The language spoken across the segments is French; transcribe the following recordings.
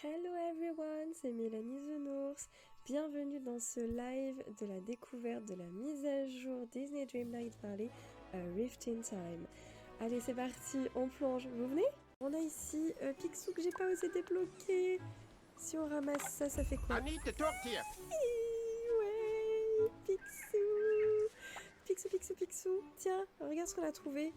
Hello everyone, c'est Mélanie The Nours. Bienvenue dans ce live de la découverte de la mise à jour Disney Dreamlight Valley Rift in Time. Allez, c'est parti, on plonge. Vous venez? On a ici Picsou que j'ai pas osé débloquer. Si on ramasse ça, ça fait quoi? I need to talk to you. Ouais, Picsou. Picsou. Tiens, regarde ce qu'on a trouvé.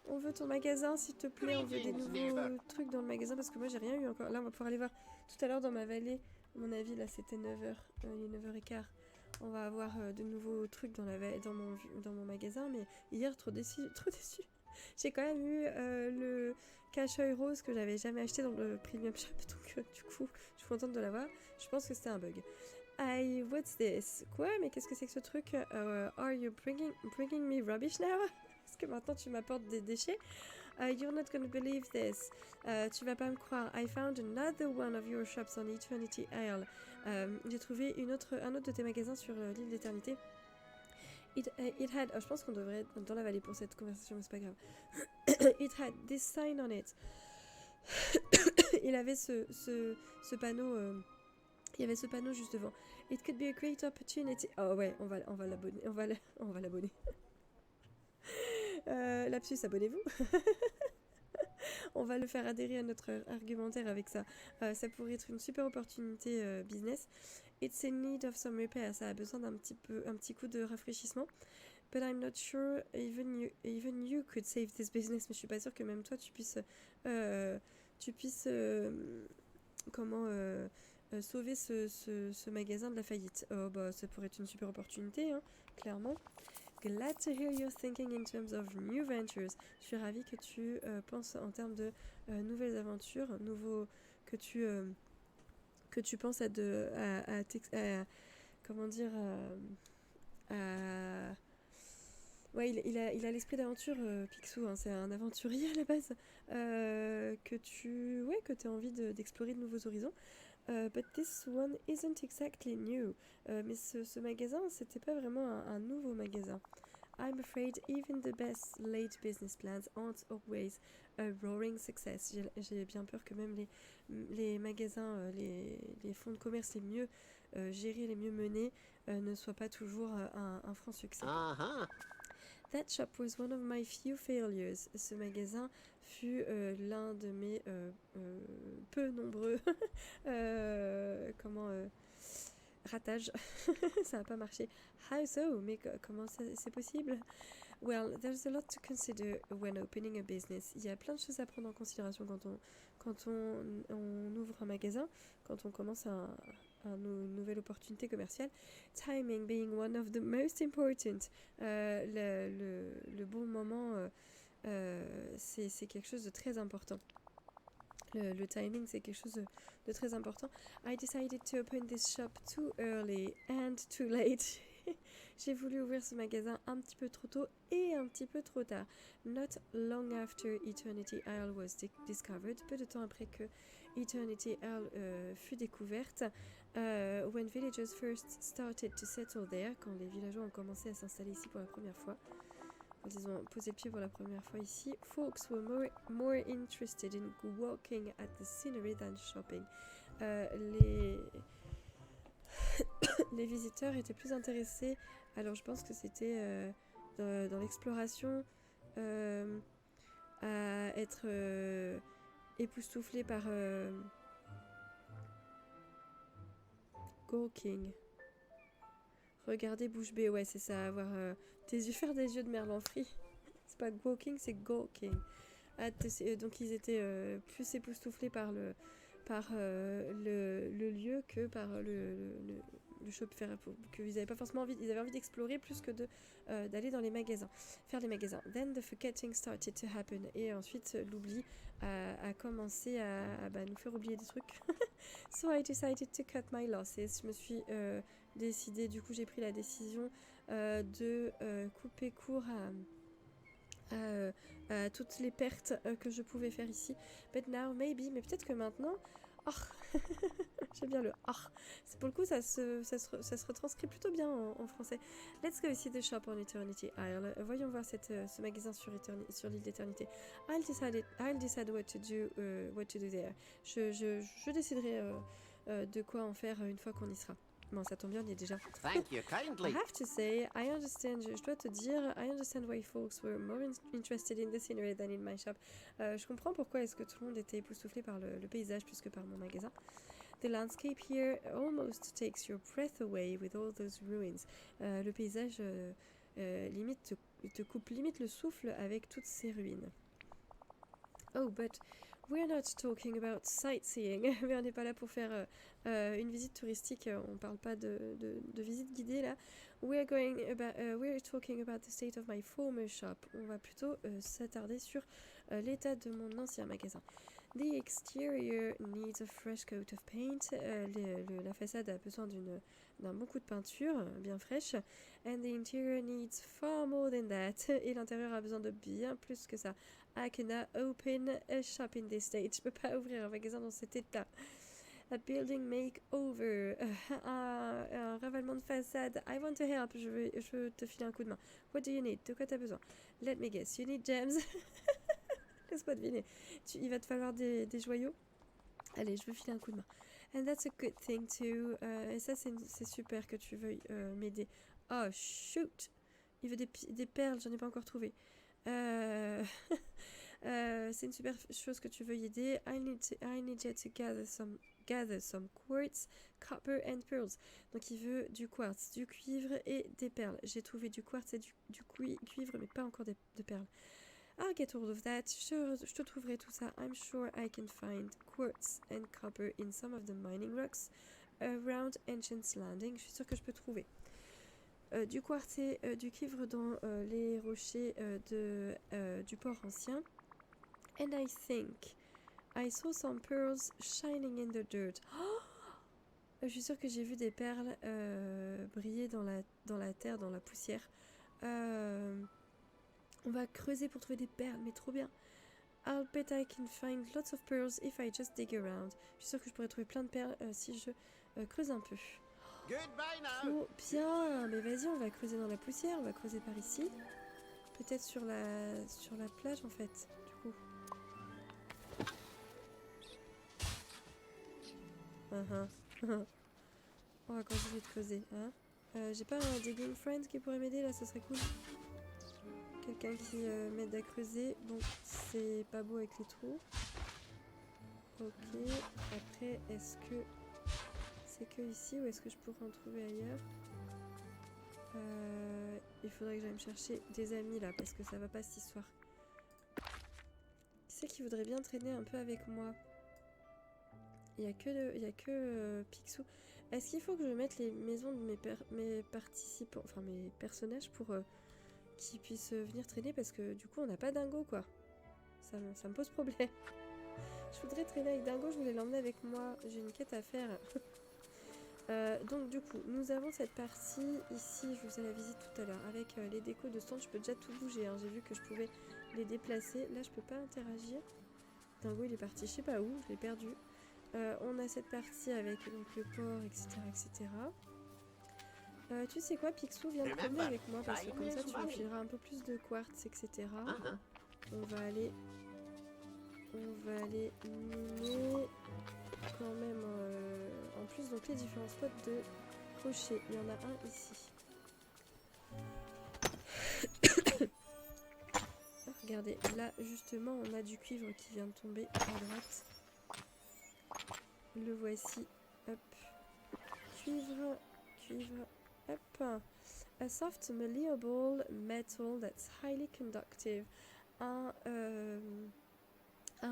On veut ton magasin, s'il te plaît. On veut des nouveaux trucs dans le magasin parce que moi, j'ai rien eu encore. Là, on va pouvoir aller voir tout à l'heure dans ma vallée. À mon avis, là, c'était 9h. Il est 9h15. On va avoir de nouveaux trucs dans mon magasin. Mais hier, trop déçu. J'ai quand même eu le cache-œil rose que j'avais jamais acheté dans le premium shop. Donc, du coup, je suis contente de l'avoir. Je pense que c'était un bug. What's this? Quoi? Mais qu'est-ce que c'est que ce truc? Are you bringing me rubbish now? Est-ce que maintenant tu m'apportes des déchets? You're not gonna believe this. Tu vas pas me croire. I found another one of your shops on Eternity Isle. J'ai trouvé un autre de tes magasins sur l'île d'éternité. It had... je pense qu'on devrait être dans la vallée pour cette conversation, mais c'est pas grave. It had this sign on it. Il avait ce panneau... il y avait ce panneau juste devant. It could be a great opportunity. Oh ouais, on va l'abonner. On va l'abonner. Lapsus, abonnez-vous. On va le faire adhérer à notre argumentaire avec ça. Ça pourrait être une super opportunité business. It's in need of some repair. Ça a besoin d'un petit coup de rafraîchissement. But I'm not sure even you could save this business. Mais je suis pas sûre que même toi tu puisses sauver ce magasin de la faillite. Oh bah ça pourrait être une super opportunité, hein, clairement. Glad to hear you're thinking in terms of new ventures. Je suis ravie que tu penses en termes de nouvelles aventures, que tu penses à comment dire, ouais, il a l'esprit d'aventure, Picsou, hein, c'est un aventurier à la base, que tu as envie d'explorer de nouveaux horizons. But this one isn't exactly new. Mais ce magasin, c'était pas vraiment un nouveau magasin. I'm afraid even the best laid business plans aren't always a roaring success. J'ai bien peur que même les magasins, les fonds de commerce les mieux gérés, les mieux menés, ne soient pas toujours un franc succès. That shop was one of my few failures. Ce magasin fut l'un de mes peu nombreux ratages. Ça n'a pas marché. How so? Mais comment c'est possible? Well, there's a lot to consider when opening a business. Il y a plein de choses à prendre en considération quand on ouvre un magasin, quand on commence une nouvelle opportunité commerciale. Timing being one of the most important. Le bon moment, c'est quelque chose de très important. Le timing, c'est quelque chose de très important. I decided to open this shop too early and too late. J'ai voulu ouvrir ce magasin un petit peu trop tôt et un petit peu trop tard. Not long after Eternity Isle was discovered, peu de temps après que Eternity Isle fut découverte, when villagers first started to settle there, quand les villageois ont commencé à s'installer ici pour la première fois, quand ils ont posé le pied pour la première fois ici, folks were more interested in walking at the scenery than shopping. Les visiteurs étaient plus intéressés, alors je pense que c'était dans l'exploration, à être époustouflés par Gawking. Regardez bouche bée, ouais c'est ça, avoir faire des yeux de merlan frit. C'est pas Gawking, c'est Gawking. Donc ils étaient plus époustouflés par le lieu que par le shop, qu'ils avaient pas forcément envie, ils avaient envie d'explorer plus que d'aller dans les magasins, faire les magasins. Then the forgetting started to happen, et ensuite l'oubli a commencé à nous faire oublier des trucs. So I decided to cut my losses. Je me suis décidée, du coup j'ai pris la décision de couper court à toutes les pertes que je pouvais faire ici. But now maybe, mais peut-être que maintenant Oh. J'aime bien le ah. Pour le coup, ça se retranscrit plutôt bien en français. Let's go see the shop on Eternity Isle. Voyons voir ce magasin sur l'île d'Éternité. I'll decide what to do there. Je déciderai de quoi en faire une fois qu'on y sera. Bon, ça tombe bien, on y est déjà. Thank you I kindly. have to say, I understand, je dois te dire, I understand why folks were more interested in the scenery than in my shop. Je comprends pourquoi est-ce que tout le monde était époustouflé par le paysage plus que par mon magasin. The landscape here almost takes your breath away with all those ruins. Le paysage limite te coupe limite le souffle avec toutes ces ruines. Oh, but we're not talking about sightseeing. Mais on n'est pas là pour faire une visite touristique. On parle pas de visite guidée là. We're talking about the state of my former shop. On va plutôt s'attarder sur l'état de mon ancien magasin. The exterior needs a fresh coat of paint. La façade a besoin d'un bon coup de peinture bien fraîche. And the interior needs far more than that. Et l'intérieur a besoin de bien plus que ça. I cannot open a shop in this state. Je peux pas ouvrir un magasin dans cet état. A building makeover. Un ravalement de façade. I want to help. Je veux te filer un coup de main. What do you need? De quoi t'as besoin? Let me guess. You need gems. Laisse-moi deviner. Il va te falloir des joyaux. Allez, je veux filer un coup de main. And that's a good thing too. Et ça, c'est super que tu veuilles m'aider. Oh, shoot! Il veut des perles, j'en ai pas encore trouvé. C'est une super chose que tu veuilles aider. I need you to gather some quartz, copper and pearls. Donc il veut du quartz, du cuivre et des perles. J'ai trouvé du quartz et du cuivre, mais pas encore de perles. I'll get hold of that. Je te trouverai tout ça. I'm sure I can find quartz and copper in some of the mining rocks around Ancient's Landing. Je suis sûre que je peux trouver du quartz et du cuivre dans les rochers du port ancien. And I think I saw some pearls shining in the dirt. Oh, je suis sûre que j'ai vu des perles briller dans la terre, dans la poussière. On va creuser pour trouver des perles, mais trop bien. I'll bet I can find lots of pearls if I just dig around. Je suis sûre que je pourrais trouver plein de perles si je creuse un peu. Goodbye now. Trop bien. Mais vas-y, on va creuser dans la poussière. On va creuser par ici. Peut-être sur la plage en fait. Du coup. On va continuer de creuser. Hein. J'ai pas un digging friend qui pourrait m'aider là, ce serait cool. Quelqu'un qui m'aide à creuser. Bon, c'est pas beau avec les trous. Ok. Après, est-ce que c'est que ici ou est-ce que je pourrais en trouver ailleurs? Il faudrait que j'aille me chercher des amis là parce que ça va pas cette histoire. Qui c'est qui voudrait bien traîner un peu avec moi? Il y a que Picsou. Est-ce qu'il faut que je mette les maisons de mes participants, enfin mes personnages pour qui puissent venir traîner parce que du coup on n'a pas Dingo quoi. Ça me pose problème. Je voudrais traîner avec Dingo, je voulais l'emmener avec moi. J'ai une quête à faire. Donc du coup, nous avons cette partie ici, je vous faisais la visite tout à l'heure, avec les décos de stand, je peux déjà tout bouger. Hein. J'ai vu que je pouvais les déplacer. Là, je peux pas interagir. Dingo, il est parti, je sais pas où, je l'ai perdu. On a cette partie avec donc, le port, etc. etc. Tu sais quoi, Picsou, viens te promener avec moi parce que comme ça tu me fileras un peu plus de quartz, etc. On va aller miner quand même en plus donc les différents spots de rochers. Il y en a un ici. Regardez, là justement on a du cuivre qui vient de tomber à droite. Le voici. Hop. Cuivre. Hop. A soft malleable metal that's highly conductive. Un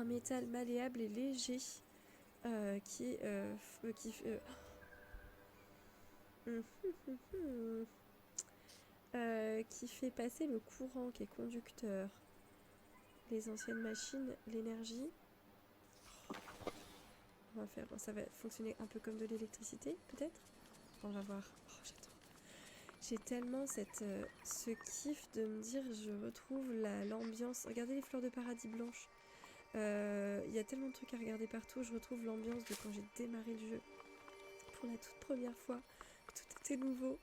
métal malléable et léger qui fait passer le courant, qui est conducteur. Les anciennes machines, l'énergie. On va faire, ça va fonctionner un peu comme de l'électricité, peut-être. On va voir. Oh, j'adore. J'ai tellement ce kiff de me dire, je retrouve l'ambiance. Regardez les fleurs de paradis blanches. Il y a tellement de trucs à regarder partout. Je retrouve l'ambiance de quand j'ai démarré le jeu pour la toute première fois. Tout était nouveau.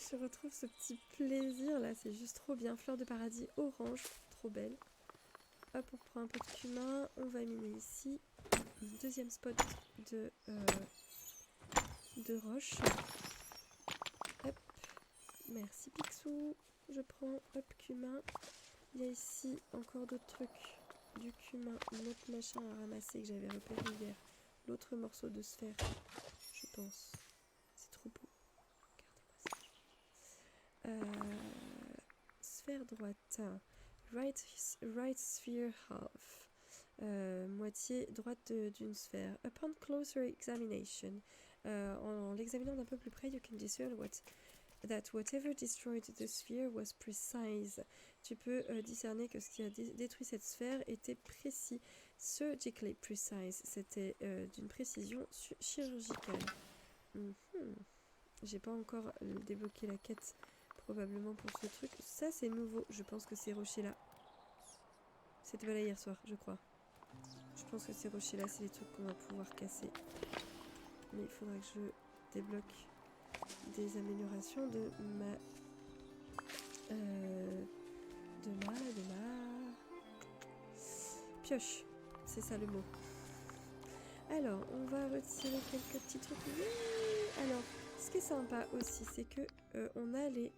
Je retrouve ce petit plaisir là, c'est juste trop bien. Fleur de paradis orange, trop belle. Hop, on reprend un peu de cumin. On va miner ici. Deuxième spot de roche. Hop, merci Picsou. Je prends, hop, cumin. Il y a ici encore d'autres trucs. Du cumin, un autre machin à ramasser que j'avais repéré hier. L'autre morceau de sphère, je pense. C'est trop beau. Regardez-moi ça. Sphère droite. Right sphere half. Moitié droite d'une sphère. Upon closer examination. En l'examinant d'un peu plus près, you can discern that whatever destroyed the sphere was precise. Tu peux discerner que ce qui a détruit cette sphère était précis. Surgically precise. C'était d'une précision chirurgicale. J'ai pas encore débloqué la quête probablement pour ce truc. Ça c'est nouveau. Je pense que ces rochers là. C'était pas là hier soir, je crois. Je pense que ces rochers là, c'est les trucs qu'on va pouvoir casser. Mais il faudra que je débloque des améliorations de ma pioche. C'est ça le mot. Alors, on va retirer quelques petits trucs. Oui. Alors, ce qui est sympa aussi, c'est que on a les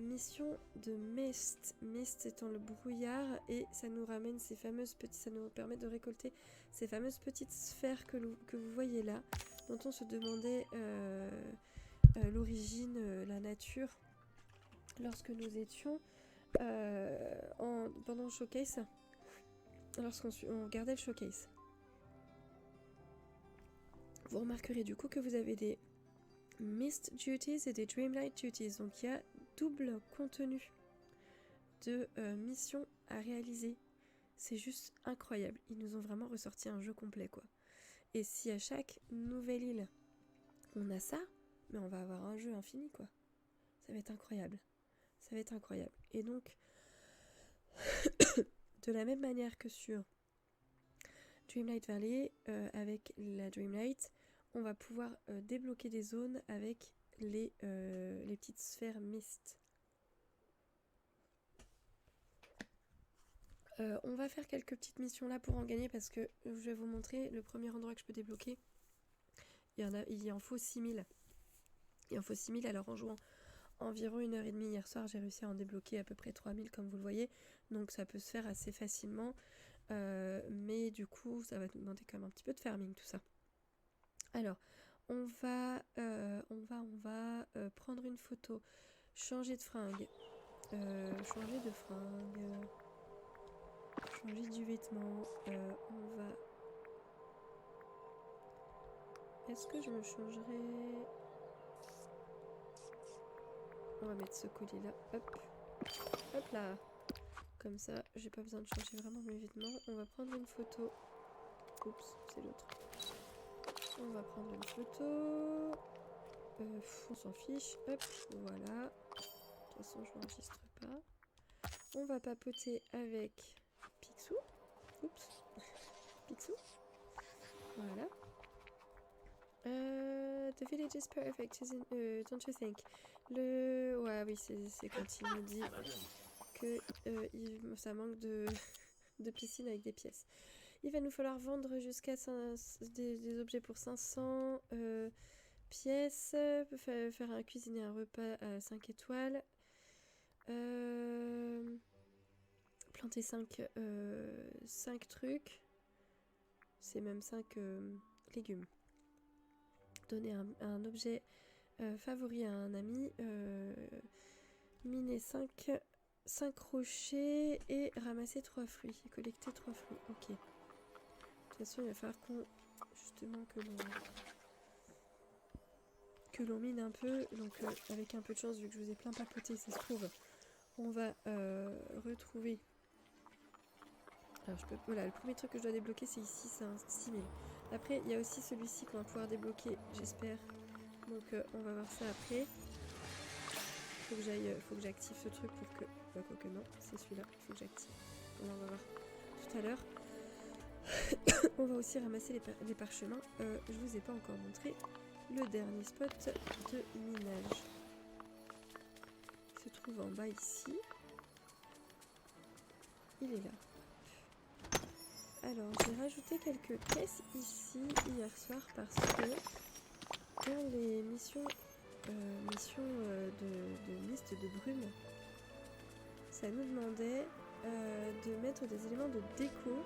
missions de Mist. Mist étant le brouillard et ça nous ramène ces fameuses petites, ça nous permet de récolter ces fameuses petites sphères que vous voyez là, dont on se demandait l'origine, la nature, lorsque nous étions pendant le showcase, lorsqu'on regardait le showcase. Vous remarquerez du coup que vous avez des Mist Duties et des Dreamlight Duties, donc il y a double contenu de missions à réaliser. C'est juste incroyable, ils nous ont vraiment ressorti un jeu complet quoi. Et si à chaque nouvelle île on a ça, mais on va avoir un jeu infini quoi. Ça va être incroyable. Ça va être incroyable. Et donc, de la même manière que sur Dreamlight Valley, avec la Dreamlight, on va pouvoir débloquer des zones avec les petites sphères Mist. On va faire quelques petites missions là pour en gagner parce que je vais vous montrer le premier endroit que je peux débloquer. Il en faut 6000. Il en faut 6000, alors en jouant environ 1h30 hier soir, j'ai réussi à en débloquer à peu près 3000 comme vous le voyez. Donc ça peut se faire assez facilement. Mais du coup, ça va nous demander quand même un petit peu de farming tout ça. Alors, on va prendre une photo, changer de fringue, changer du vêtement, on va... Est-ce que je me changerai... On va mettre ce collier là, hop, hop là. Comme ça, j'ai pas besoin de changer vraiment mes vêtements. On va prendre une photo. Oups, c'est l'autre. On va prendre une photo. On s'en fiche, hop, voilà. De toute façon, je n'enregistre pas. On va papoter avec Picsou. Oups. Picsou. Voilà. The village is perfect, don't you think? Ouais, oui, c'est quand il me dit que ça manque de piscine avec des pièces. Il va nous falloir vendre jusqu'à des objets pour 500 pièces. Faire cuisiner un repas à 5 étoiles. Planter 5 trucs. C'est même 5 légumes. Donner un objet favori à un ami. Miner 5 rochers et ramasser 3 fruits. Et collecter 3 fruits. Ok. De toute façon, il va falloir justement que l'on mine un peu. Donc avec un peu de chance, vu que je vous ai plein papoté, ça se trouve, on va retrouver... Alors voilà, le premier truc que je dois débloquer, c'est ici, c'est un 6000. Après, il y a aussi celui-ci qu'on va pouvoir débloquer, j'espère. Donc on va voir ça après. Faut que j'active ce truc pour que... Bah, quoi que non, c'est celui-là, faut que j'active. On va voir tout à l'heure. On va aussi ramasser les parchemins. Je vous ai pas encore montré le dernier spot de minage. Il se trouve en bas ici. Il est là. Alors, j'ai rajouté quelques caisses ici hier soir parce que dans les missions, de mist de brume, ça nous demandait de mettre des éléments de déco.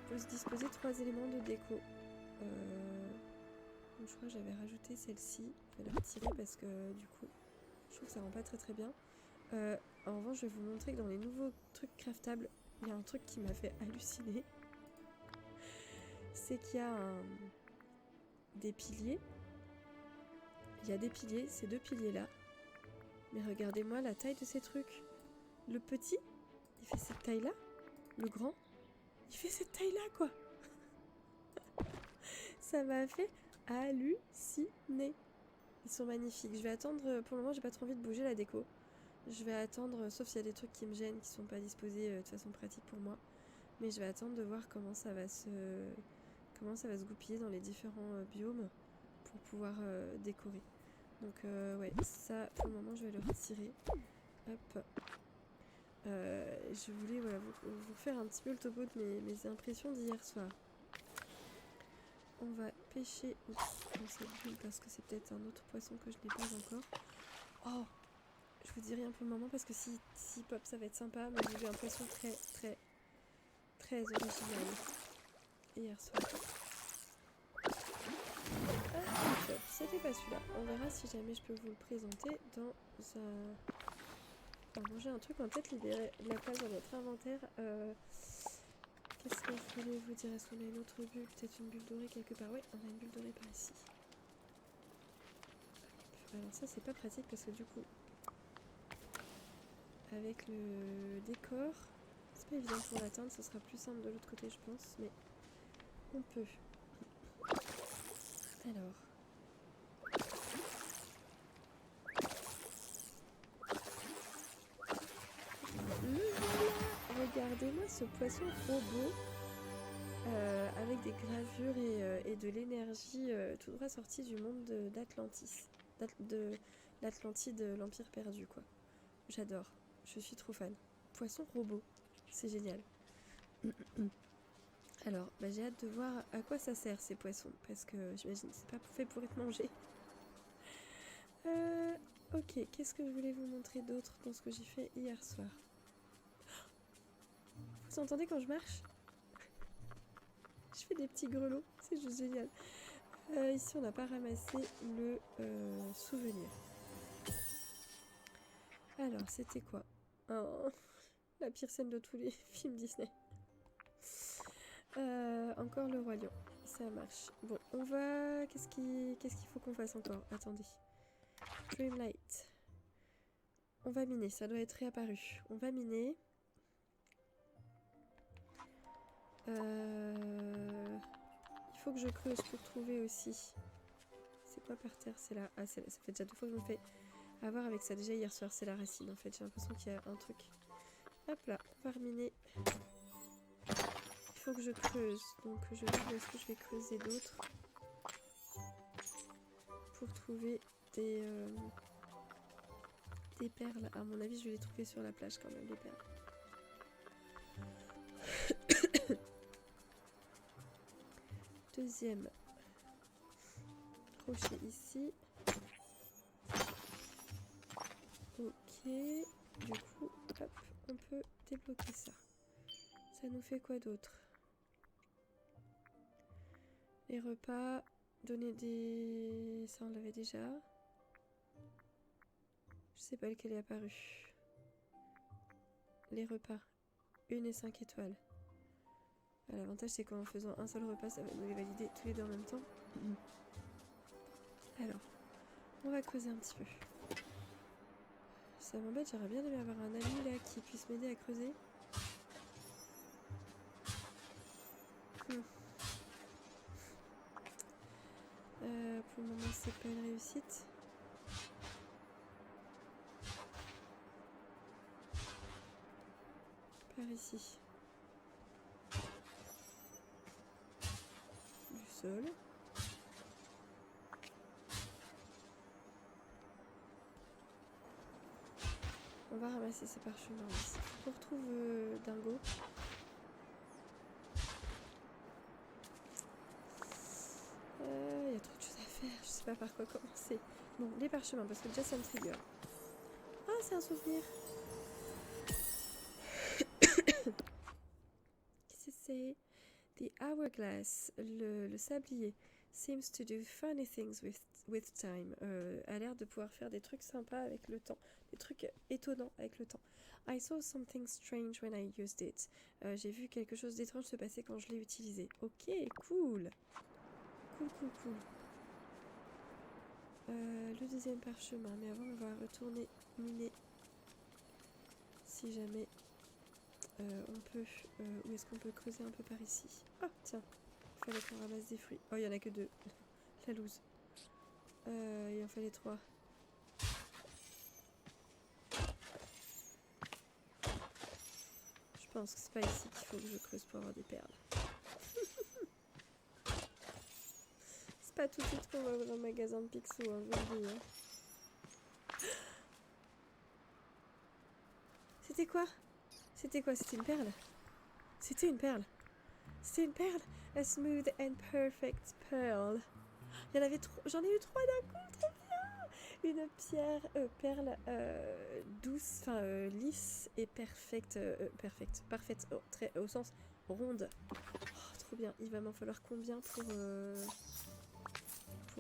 Peut se disposer 3 éléments de déco. Donc je crois que j'avais rajouté celle-ci. Je vais la retirer parce que du coup, je trouve que ça rend pas très très bien. En revanche, je vais vous montrer que dans les nouveaux trucs craftables, il y a un truc qui m'a fait halluciner. C'est qu'il y a des piliers. Il y a des piliers, ces 2 piliers-là. Mais regardez-moi la taille de ces trucs. Le petit, il fait cette taille-là. Le grand, il fait cette taille-là, quoi. Ça m'a fait halluciner. Ils sont magnifiques. Je vais attendre, pour le moment, j'ai pas trop envie de bouger la déco. Je vais attendre, sauf s'il y a des trucs qui me gênent, qui sont pas disposés de façon pratique pour moi. Mais je vais attendre de voir comment ça va se goupiller dans les différents biomes pour pouvoir décorer. Donc ouais, ça pour le moment je vais le retirer. Hop. Je voulais voilà, vous faire un petit peu le topo de mes impressions d'hier soir. On va pêcher dans cette bulle parce que c'est peut-être un autre poisson que je n'ai pas encore. Oh, je vous dis rien pour le moment parce que si pop ça va être sympa, mais j'ai vu un poisson très original hier soir. Ah, c'était pas celui-là. On verra si jamais je peux vous le présenter dans un... Alors, j'ai un truc en tête, libérer la place dans notre inventaire. Qu'est-ce que je voulais vous dire? Est-ce qu'on a une autre bulle? Peut-être une bulle dorée quelque part? Oui, on a une bulle dorée par ici. Alors ça, c'est pas pratique parce que du coup, avec le décor, c'est pas évident pour l'atteindre. Ce sera plus simple de l'autre côté, je pense, mais on peut. Alors... Regardez-moi ce poisson robot avec des gravures et de l'énergie tout droit sortie du monde d'Atlantis. De l'Atlantide, l'Empire perdu, quoi. J'adore. Je suis trop fan. Poisson robot. C'est génial. Alors, bah, j'ai hâte de voir à quoi ça sert ces poissons. Parce que j'imagine que c'est pas fait pour être mangé. Ok, qu'est-ce que je voulais vous montrer d'autre dans ce que j'ai fait hier soir? Vous entendez quand je marche? Je fais des petits grelots, c'est juste génial. Ici, on n'a pas ramassé le souvenir. Alors, c'était quoi? Oh, la pire scène de tous les films Disney. Encore le roi lion. Ça marche. Bon, on va... Qu'est-ce qu'il faut qu'on fasse encore? Attendez. Dreamlight. On va miner, ça doit être réapparu. On va miner. Il faut que je creuse pour trouver aussi. C'est quoi par terre? C'est là. Ah, ça fait déjà 2 fois que je me fais avoir avec ça. Déjà hier soir, c'est la racine en fait. J'ai l'impression qu'il y a un truc. Hop là, on va reminer. Il faut que je creuse. Donc je vais où est-ce que je vais creuser d'autres pour trouver des perles. À mon avis, je vais les trouver sur la plage quand même, les perles. Deuxième crochet ici. Ok. Du coup, hop, on peut débloquer ça. Ça nous fait quoi d'autre? Les repas. Donner des... Ça, on l'avait déjà. Je sais pas lequel est apparu. Les repas. 1 et 5 étoiles. L'avantage, c'est qu'en faisant un seul repas, ça va nous les valider tous les deux en même temps. Alors, on va creuser un petit peu. Ça m'embête, j'aurais bien aimé avoir un ami là qui puisse m'aider à creuser. Pour le moment, c'est pas une réussite. Par ici. seul. On va ramasser ces parchemins ici. On retrouve Dingo. Il y a trop de choses à faire, je sais pas par quoi commencer. Bon, les parchemins, parce que déjà ça me trigger. Ah, c'est un souvenir. Qu'est-ce que c'est? The hourglass, le sablier, seems to do funny things with time. A l'air de pouvoir faire des trucs sympas avec le temps, des trucs étonnants avec le temps. I saw something strange when I used it. J'ai vu quelque chose d'étrange se passer quand je l'ai utilisé. Ok, cool. Cool. Le deuxième parchemin, mais avant on va retourner miner. Si jamais on peut. Où est-ce qu'on peut creuser un peu par ici? Ah, tiens, il fallait qu'on ramasse des fruits. Oh, il y en a que 2. La loose. Il en fallait 3. Je pense que c'est pas ici qu'il faut que je creuse pour avoir des perles. C'est pas tout de suite qu'on va ouvrir un magasin de Picsou, hein, je vous le dis. Hein. C'était quoi? C'était quoi? C'était une perle? C'était une perle. C'était une perle. A smooth and perfect pearl. Il y en avait trop. J'en ai eu 3 d'un coup, trop bien. Une pierre, perle douce, enfin lisse et parfaite, très, au sens ronde. Oh, trop bien. Il va m'en falloir combien pour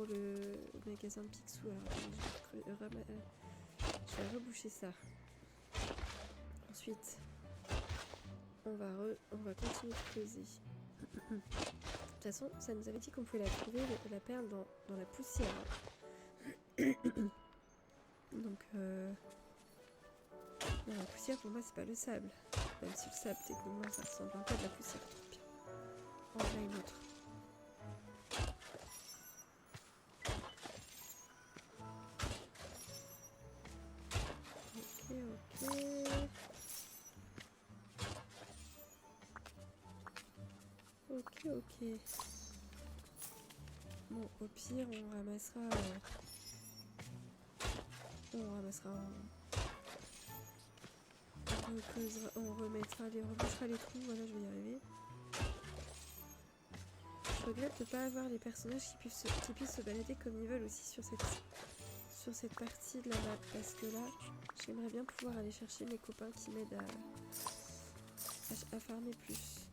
le magasin de Picsou? Alors, je vais reboucher ça. Ensuite, on va continuer de creuser. De toute façon, ça nous avait dit qu'on pouvait la trouver, la perle, dans la poussière. Donc, non, la poussière, pour moi, c'est pas le sable. Même si le sable, techniquement, ça ressemble un peu à de la poussière. Trop bien. On en a une autre. Ok. Bon, au pire, on ramassera... on remettra les trous, voilà, je vais y arriver. Je regrette de ne pas avoir les personnages qui puissent se balader comme ils veulent aussi sur cette partie de la map, parce que là, j'aimerais bien pouvoir aller chercher mes copains qui m'aident à farmer plus.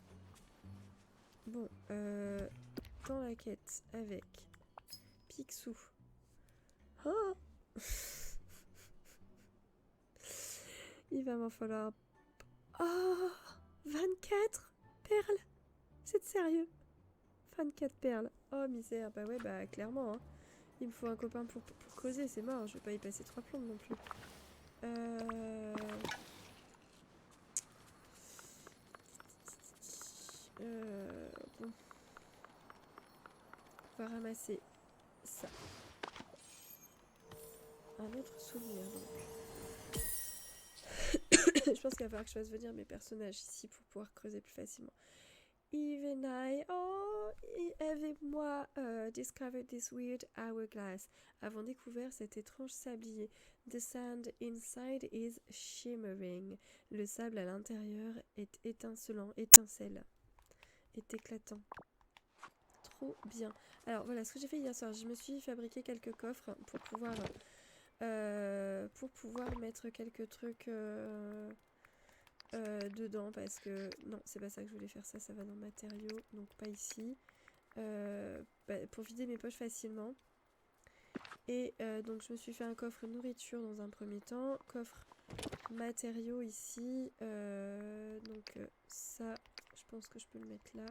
Bon, dans la quête avec Picsou. Oh il va m'en falloir... Oh 24 perles. C'est sérieux? 24 perles. Oh misère, bah ouais, bah clairement. Hein. Il me faut un copain pour creuser, c'est mort. Je vais pas y passer 3 plombes non plus. Bon. On va ramasser ça. Un autre souvenir donc. Je pense qu'il va falloir que je fasse venir mes personnages ici pour pouvoir creuser plus facilement. Even I, avec moi, discovered this weird hourglass. Avons découvert cet étrange sablier. The sand inside is shimmering. Le sable à l'intérieur est étincelant, étincelle. Est éclatant. Trop bien. Alors voilà, ce que j'ai fait hier soir, je me suis fabriqué quelques coffres pour pouvoir mettre quelques trucs dedans, parce que non, c'est pas ça que je voulais faire, ça va dans matériaux, donc pas ici. Pour vider mes poches facilement. Et donc je me suis fait un coffre nourriture dans un premier temps, coffre matériaux ici, donc ça, je pense que je peux le mettre là.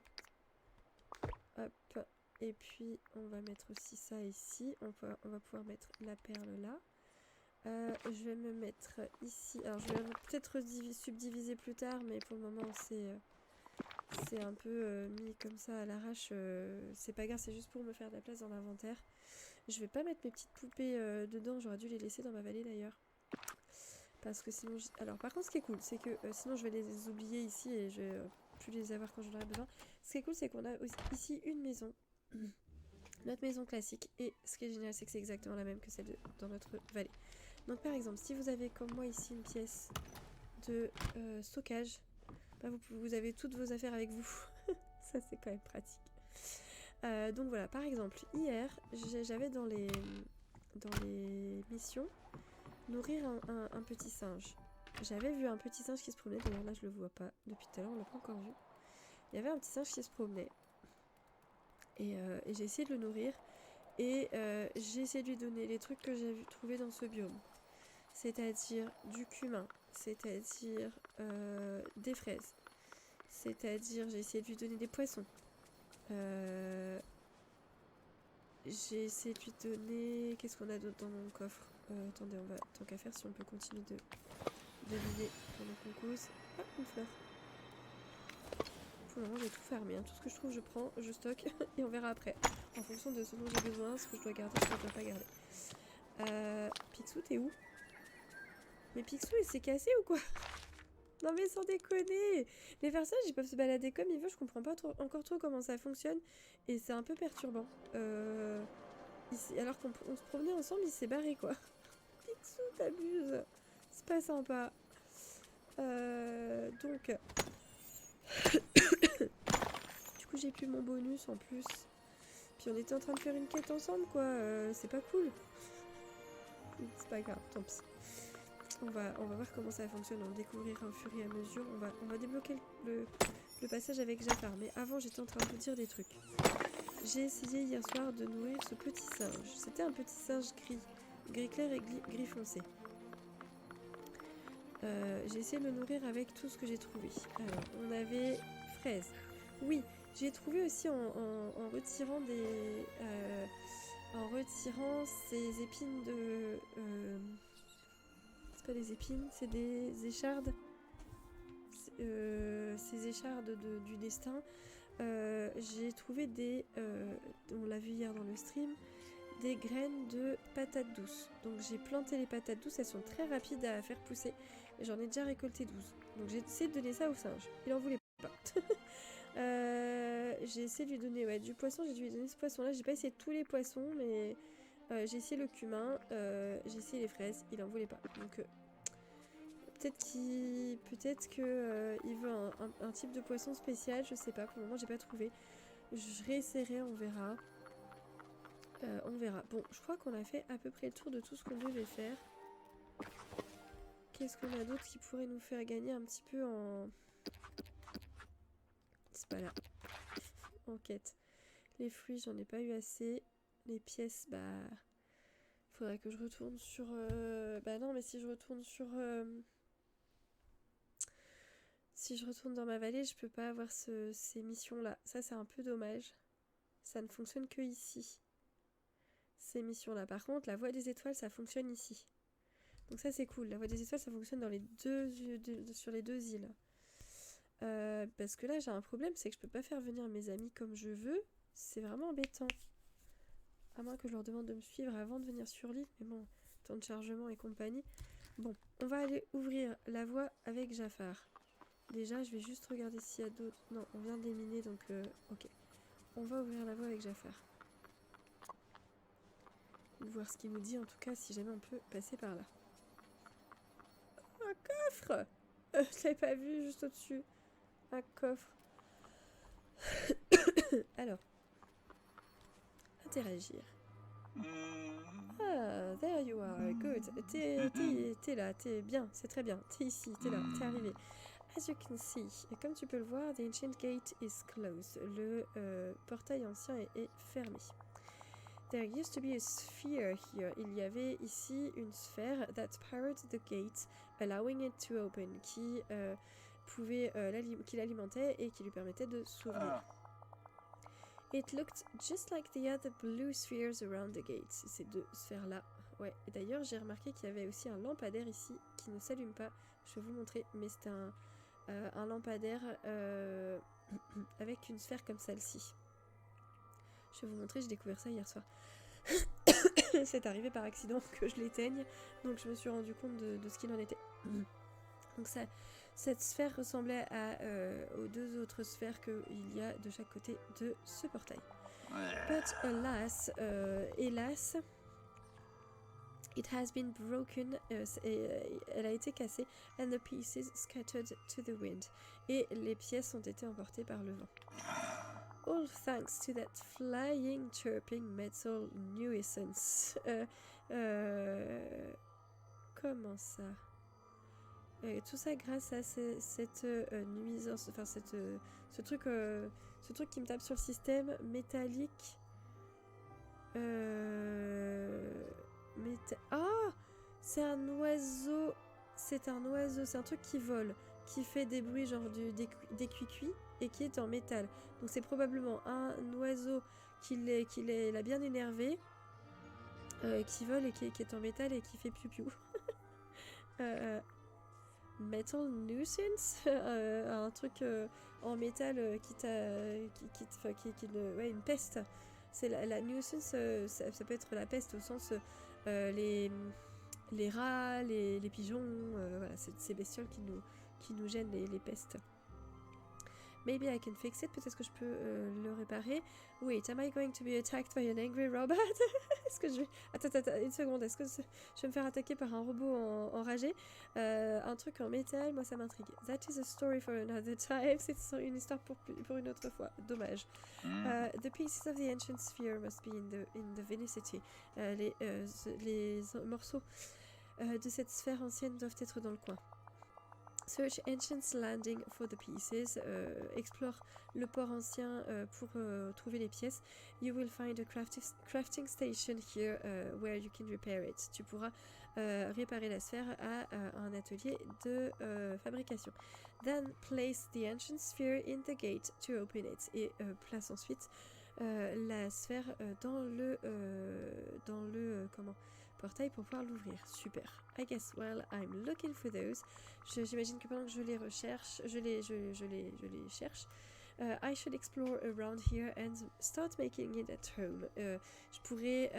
Hop, et puis on va mettre aussi ça ici, on va pouvoir mettre la perle là. Je vais me mettre ici, alors je vais peut-être subdiviser plus tard, mais pour le moment c'est un peu mis comme ça à l'arrache, c'est pas grave, c'est juste pour me faire de la place dans l'inventaire. Je vais pas mettre mes petites poupées dedans, j'aurais dû les laisser dans ma vallée d'ailleurs. Parce que sinon... Alors par contre ce qui est cool, c'est que sinon je vais les oublier ici et je vais plus les avoir quand j'en aurai besoin. Ce qui est cool, c'est qu'on a aussi ici une maison. notre maison classique. Et ce qui est génial, c'est que c'est exactement la même que celle dans notre vallée. Donc par exemple, si vous avez comme moi ici une pièce de stockage, bah, vous avez toutes vos affaires avec vous. Ça c'est quand même pratique. Donc voilà, par exemple, hier, j'avais dans les missions nourrir un petit singe. J'avais vu un petit singe qui se promenait, d'ailleurs là je le vois pas depuis tout à l'heure, on l'a pas encore vu. Il y avait un petit singe qui se promenait. Et j'ai essayé de le nourrir. Et j'ai essayé de lui donner les trucs que j'ai trouvé dans ce biome. C'est-à-dire du cumin, c'est-à-dire des fraises. C'est-à-dire, j'ai essayé de lui donner des poissons. J'ai essayé de lui donner... Qu'est-ce qu'on a d'autre dans mon coffre? Attendez, on va... Tant qu'à faire, si on peut continuer de deviner pendant qu'on cause. Ah, une fleur. Pour le moment, j'ai tout fermé. Hein. Tout ce que je trouve, je prends, je stocke et on verra après. En fonction de ce dont j'ai besoin, ce que je dois garder, ce que je dois pas garder. Picsou, t'es où? Mais Picsou, il s'est cassé ou quoi? Non mais sans déconner! Les personnages, ils peuvent se balader comme ils veulent, je comprends pas encore trop comment ça fonctionne. Et c'est un peu perturbant. Alors qu'on se promenait ensemble, il s'est barré quoi. Picsou, t'abuses! C'est pas sympa. Donc... Du coup, j'ai plus mon bonus en plus. Puis on était en train de faire une quête ensemble quoi, c'est pas cool. C'est pas grave, tant pis. On va voir comment ça fonctionne, on découvrira au fur et à mesure. On va débloquer le passage avec Jafar. Mais avant, j'étais en train de vous dire des trucs. J'ai essayé hier soir de nourrir ce petit singe. C'était un petit singe gris clair et gris foncé. J'ai essayé de le nourrir avec tout ce que j'ai trouvé. Alors, on avait fraises. Oui, j'ai trouvé aussi en retirant des... en retirant ces épines de... c'est pas des épines, c'est des échardes. Ces échardes du destin. J'ai trouvé des... on l'a vu hier dans le stream, des graines de patates douces. Donc j'ai planté les patates douces, elles sont très rapides à faire pousser. J'en ai déjà récolté 12. Donc j'ai essayé de donner ça au singe. Il en voulait pas. J'ai essayé de lui donner du poisson, j'ai dû lui donner ce poisson-là. J'ai pas essayé tous les poissons, mais j'ai essayé le cumin, j'ai essayé les fraises, il en voulait pas. Donc peut-être que il veut un type de poisson spécial, je sais pas. Pour le moment, j'ai pas trouvé. Je réessayerai, on verra. On verra. Bon, je crois qu'on a fait à peu près le tour de tout ce qu'on devait faire. Qu'est-ce qu'on a d'autre qui pourrait nous faire gagner un petit peu en... C'est pas là. En quête. Les fruits, j'en ai pas eu assez. Les pièces, bah... Faudrait que je retourne sur... Bah non, mais si je retourne sur... Si je retourne dans ma vallée, je peux pas avoir ces missions-là. Ça, c'est un peu dommage. Ça ne fonctionne que ici. Ces missions-là. Par contre, la voie des étoiles, ça fonctionne ici. Donc ça, c'est cool. La voie des étoiles, ça fonctionne dans sur les deux îles. Parce que là, j'ai un problème, c'est que je peux pas faire venir mes amis comme je veux. C'est vraiment embêtant. À moins que je leur demande de me suivre avant de venir sur l'île. Mais bon, temps de chargement et compagnie. Bon, on va aller ouvrir la voie avec Jafar. Déjà, je vais juste regarder s'il y a d'autres... Non, on vient de les miner, donc ok. On va ouvrir la voie avec Jafar. Voir ce qu'il nous dit, en tout cas, si jamais on peut passer par là. Un coffre! Je l'avais pas vu, juste au-dessus. Un coffre. Alors. Interagir. Ah, there you are, good. T'es là, t'es bien, c'est très bien. T'es ici, t'es là, t'es arrivé. As you can see, et comme tu peux le voir, the ancient gate is closed. Le portail ancien est fermé. There used to be a sphere here. Il y avait ici une sphère that powered the gate, allowing it to open, qui qui l'alimentait et qui lui permettait de s'ouvrir. It looked just like the other blue spheres around the gate. Ces deux sphères-là. Ouais. Et d'ailleurs, j'ai remarqué qu'il y avait aussi un lampadaire ici qui ne s'allume pas. Je vais vous montrer, mais c'est un lampadaire avec une sphère comme celle-ci. Je vais vous montrer, j'ai découvert ça hier soir. C'est arrivé par accident que je l'éteigne, donc je me suis rendu compte de ce qu'il en était. Donc Cette sphère ressemblait aux deux autres sphères qu'il y a de chaque côté de ce portail. But alas, hélas, it has been broken, elle a été cassée, and the pieces scattered to the wind. Et les pièces ont été emportées par le vent. All thanks to that flying, chirping metal nuisance. Comment ça? Tout ça grâce à cette nuisance, enfin ce truc qui me tape sur le système métallique. Ah, c'est un oiseau, c'est un truc qui vole, qui fait des bruits genre des cuicuis et qui est en métal. Donc c'est probablement un oiseau qui l'a bien énervé, qui vole et qui est en métal et qui fait piou-piou. Metal nuisance, un truc en métal ouais, une peste. C'est la nuisance, ça peut être la peste au sens les rats, les pigeons, voilà, c'est ces bestioles qui nous gênent, les pestes. Maybe I can fix it, peut-être que je peux le réparer. Wait, am I going to be attacked by an angry robot? Est-ce que je vais... Attends, une seconde, est-ce que je vais me faire attaquer par un robot enragé? Un truc en métal, moi ça m'intrigue. That is a story for another time. C'est une histoire pour une autre fois. Dommage. The pieces of the ancient sphere must be in the vicinity. Les morceaux de cette sphère ancienne doivent être dans le coin. Search Ancient's Landing for the pieces. Explore le port ancien pour trouver les pièces. You will find a crafting station here where you can repair it. Tu pourras réparer la sphère à un atelier de fabrication. Then place the ancient sphere in the gate to open it. Et place ensuite la sphère dans le portail pour pouvoir l'ouvrir. Super. I guess while I'm looking for those, j'imagine que pendant que je les recherche, je les cherche, I should explore around here and start making it at home. Je pourrais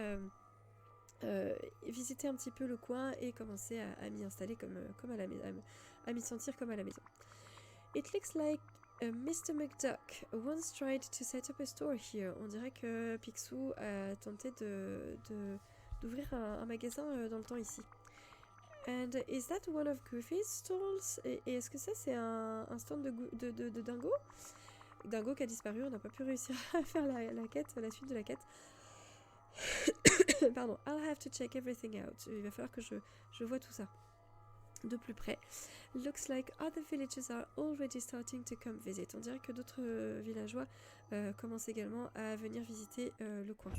visiter un petit peu le coin et commencer à m'y installer comme à la maison, à m'y sentir comme à la maison. It looks like Mr. McDuck once tried to set up a store here. On dirait que Picsou a tenté d'ouvrir un magasin dans le temps ici. And is that one of Goofy's stalls? Et est-ce que ça c'est un stand de Dingo? Dingo qui a disparu, on n'a pas pu réussir à faire la suite de la quête. Pardon, I'll have to check everything out. Il va falloir que je vois tout ça de plus près. Looks like other villagers are already starting to come visit. On dirait que d'autres villageois commencent également à venir visiter le coin.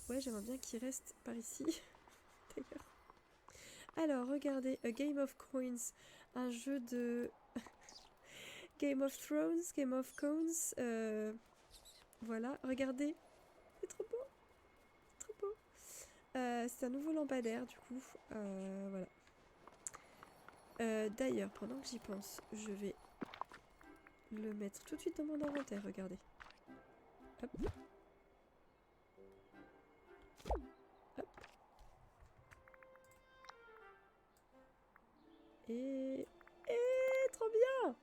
Ouais, j'aimerais bien qu'il reste par ici. D'ailleurs. Alors, regardez, A Game of Coins, un jeu de Game of Thrones, Game of Coins. Voilà, regardez, c'est trop beau, trop beau. C'est un nouveau lampadaire, du coup, voilà. D'ailleurs, pendant que j'y pense, je vais le mettre tout de suite dans mon inventaire, regardez. Hop. Hop. Et trop bien!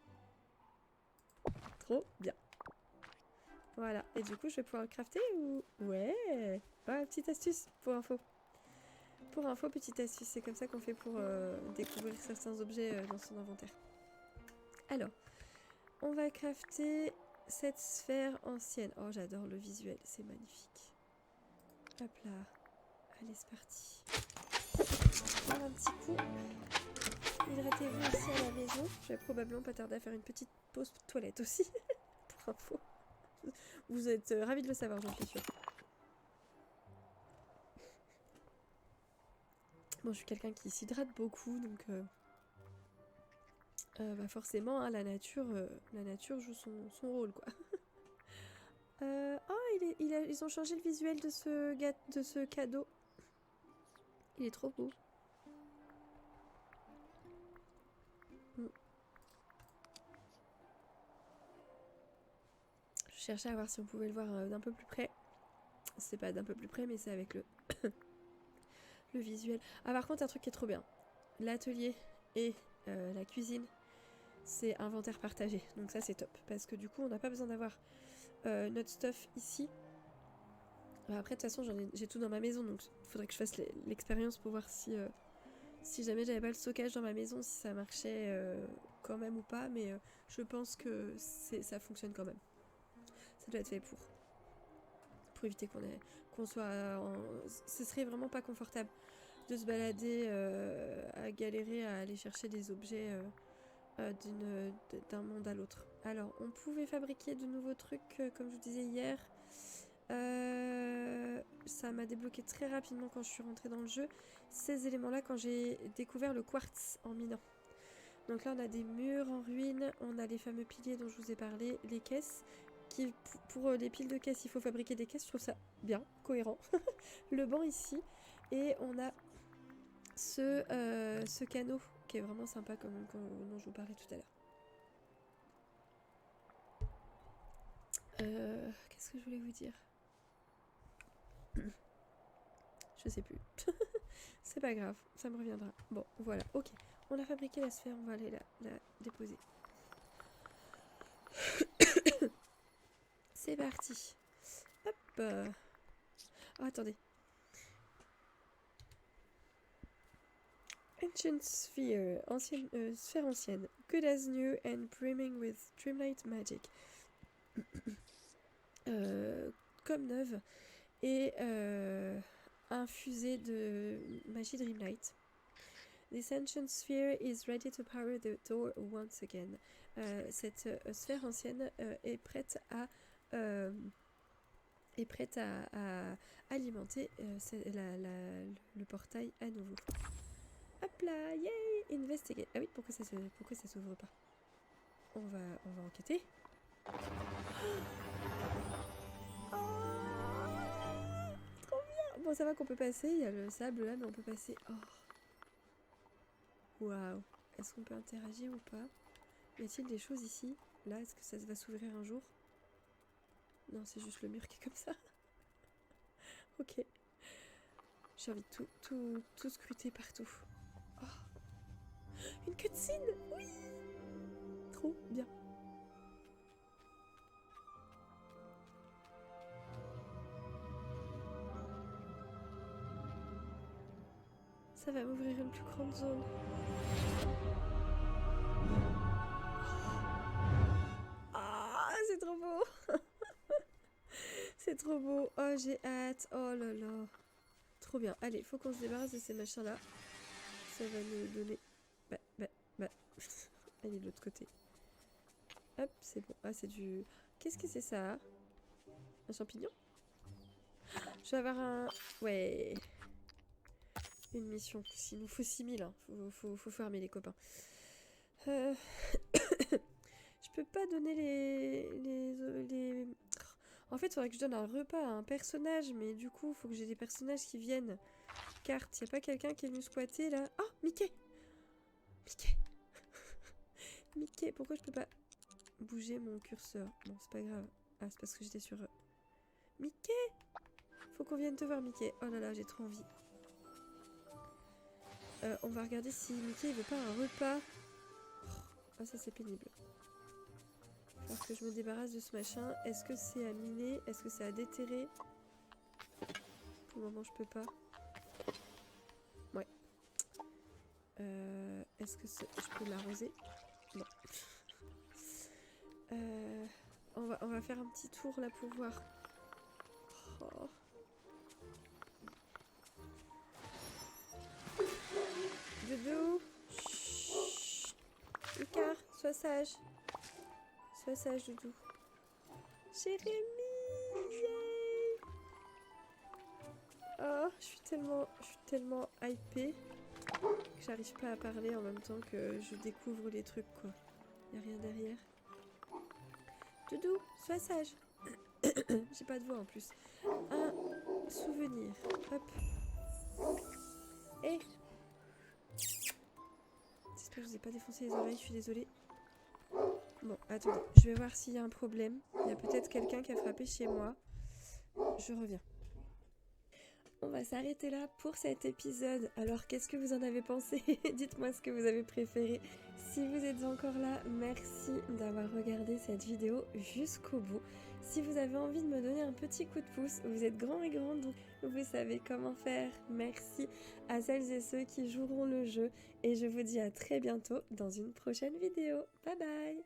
Trop bien. Voilà, et du coup je vais pouvoir le crafter ou... Ouais, petite astuce pour info. Pour info, petite astuce, c'est comme ça qu'on fait pour découvrir certains objets dans son inventaire. Alors, on va crafter cette sphère ancienne. Oh, j'adore le visuel, c'est magnifique. Hop là. Allez, c'est parti. Un petit coup. Hydratez-vous aussi à la maison. Je vais probablement pas tarder à faire une petite pause toilette aussi. Pour info. Vous êtes ravis de le savoir, j'en suis sûre. Bon, je suis quelqu'un qui s'hydrate beaucoup, donc forcément, hein, la nature joue son rôle, quoi. Ils ont changé le visuel de ce cadeau. Il est trop beau. Je cherchais à voir si on pouvait le voir d'un peu plus près. C'est pas d'un peu plus près, mais c'est avec le visuel. Ah, par contre, un truc qui est trop bien. L'atelier et la cuisine c'est inventaire partagé. Donc ça c'est top. Parce que du coup on n'a pas besoin d'avoir notre stuff ici. Après de toute façon j'ai tout dans ma maison. Donc il faudrait que je fasse l'expérience pour voir si jamais j'avais pas le stockage dans ma maison, si ça marchait quand même ou pas. Mais je pense que ça fonctionne quand même. Ça doit être fait pour éviter qu'on soit ce serait vraiment pas confortable de se balader à galérer à aller chercher des objets d'un monde à l'autre. Alors on pouvait fabriquer de nouveaux trucs comme je vous disais hier. Ça m'a débloqué très rapidement quand je suis rentrée dans le jeu ces éléments là quand j'ai découvert le quartz en minant. Donc là on a des murs en ruine, on a les fameux piliers dont je vous ai parlé, les caisses pour les piles de caisses il faut fabriquer des caisses, je trouve ça bien, cohérent. Le banc ici et on a ce canot qui est vraiment sympa dont je vous parlais tout à l'heure. Qu'est-ce que je voulais vous dire? Je sais plus. C'est pas grave, ça me reviendra. Bon, voilà, ok. On a fabriqué la sphère, on va aller la déposer. C'est parti. Hop. Oh, attendez. Ancient Sphere, sphère ancienne. Good as new and brimming with dreamlight magic. Comme neuve. Et infusée de magie dreamlight. This ancient sphere is ready to power the door once again. Cette sphère ancienne est prête à alimenter le portail à nouveau. Hop là, yay! Investigate. Ah oui, pourquoi ça s'ouvre pas? On va enquêter. Oh, trop bien! Bon, ça va qu'on peut passer. Il y a le sable là, mais on peut passer. Oh. Waouh! Est-ce qu'on peut interagir ou pas? Y a-t-il des choses ici? Là, est-ce que ça va s'ouvrir un jour? Non, c'est juste le mur qui est comme ça. Ok. J'ai envie de tout scruter partout. Oh. Une cutscene! Oui! Trop bien. Ça va m'ouvrir une plus grande zone. Ah, c'est trop beau! C'est trop beau. Oh, j'ai hâte. Oh là là. Trop bien. Allez, faut qu'on se débarrasse de ces machins-là. Ça va nous donner... Bah. Allez, de l'autre côté. Hop, c'est bon. Ah, c'est du... Qu'est-ce que c'est ça? Un champignon? Je vais avoir un... Ouais. Une mission. Il nous faut 6000. Hein. Faut farmer les copains. Je peux pas donner les... En fait, il faudrait que je donne un repas à un personnage, mais du coup, il faut que j'ai des personnages qui viennent. Carte, y a pas quelqu'un qui est venu squatter là? Oh, Mickey! Mickey! Mickey, pourquoi je peux pas bouger mon curseur? Bon, c'est pas grave. Ah, c'est parce que j'étais sur... Mickey! Faut qu'on vienne te voir, Mickey. Oh là là, j'ai trop envie. On va regarder si Mickey il veut pas un repas. Ah, ça c'est pénible. Faut que je me débarrasse de ce machin. Est-ce que c'est à miner? Est-ce que c'est à déterrer? Pour le moment, je peux pas. Ouais. Est-ce que je peux l'arroser? Non. On va faire un petit tour là pour voir. Oh. Doudou. Chut. Icar, sois sage. Sois sage, Doudou. Jérémy, yay. Oh, je suis tellement hypée que j'arrive pas à parler en même temps que je découvre les trucs, quoi. Y a rien derrière. Doudou, sois sage. J'ai pas de voix en plus. Un souvenir. Hop. Et j'espère que je vous ai pas défoncé les oreilles, je suis désolée. Bon, attendez, je vais voir s'il y a un problème. Il y a peut-être quelqu'un qui a frappé chez moi. Je reviens. On va s'arrêter là pour cet épisode. Alors qu'est-ce que vous en avez pensé? Dites-moi ce que vous avez préféré. Si vous êtes encore là, merci d'avoir regardé cette vidéo jusqu'au bout. Si vous avez envie de me donner un petit coup de pouce, vous êtes grands et grandes, vous savez comment faire. Merci à celles et ceux qui joueront le jeu et je vous dis à très bientôt dans une prochaine vidéo. Bye bye!